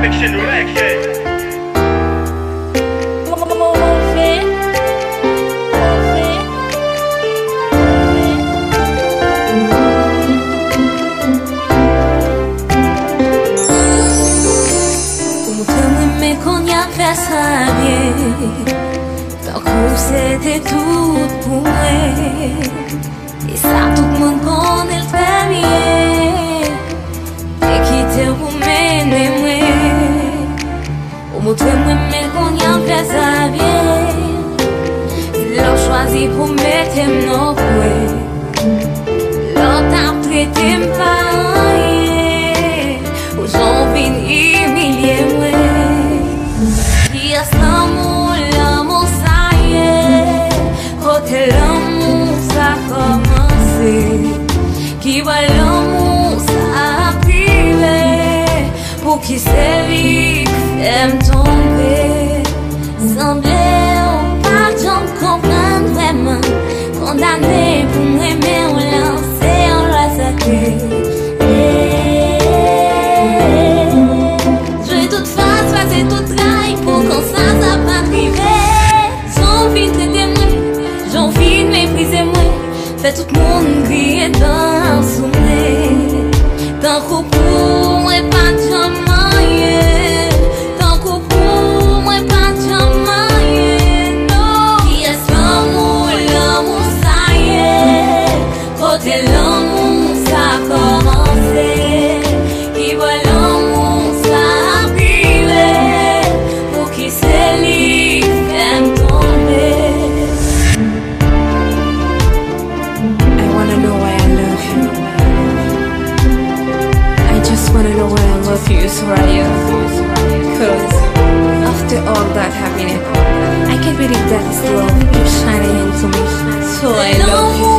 Fiction Records. Sabie, tant que c'était tout pour moi. Et ça tout le monde connaît le premier. Et quitter pour m'aimer moi. Au montrer moi mais qu'on y a fait sabie. L'on choisi pour mettre nos coups. L'on t'a traité m'pailler. Aux gens viennent humilier moi. L'amour ça y est, côté l'amour ça a commencé. Qui va l'amour ça a privé, pour qui c'est lui aime tomber. Semblait pas j'en comprendre vraiment, condamné pour m'aimer ou lancer en la sacrée. Je vais toute face, passer toute trahi pour qu'on ça pas privé. J'ai envie de traiter moi, j'ai envie de mépriser moi. Fait tout le monde crier dans le sommeil. Tant qu'on pour moi pas de jamais. Tant qu'on pour moi pas de jamais. Non, qui est l'amour ça y est. Côté l'amour ça a commencé. Qui voit l'amour ça a privé. Pour qui c'est lui aime tomber. I wanna know why I love you. I just wanna know why I love you, Soraya. Cause after all that happening, I can't believe that is love you're shining into me. So I love you.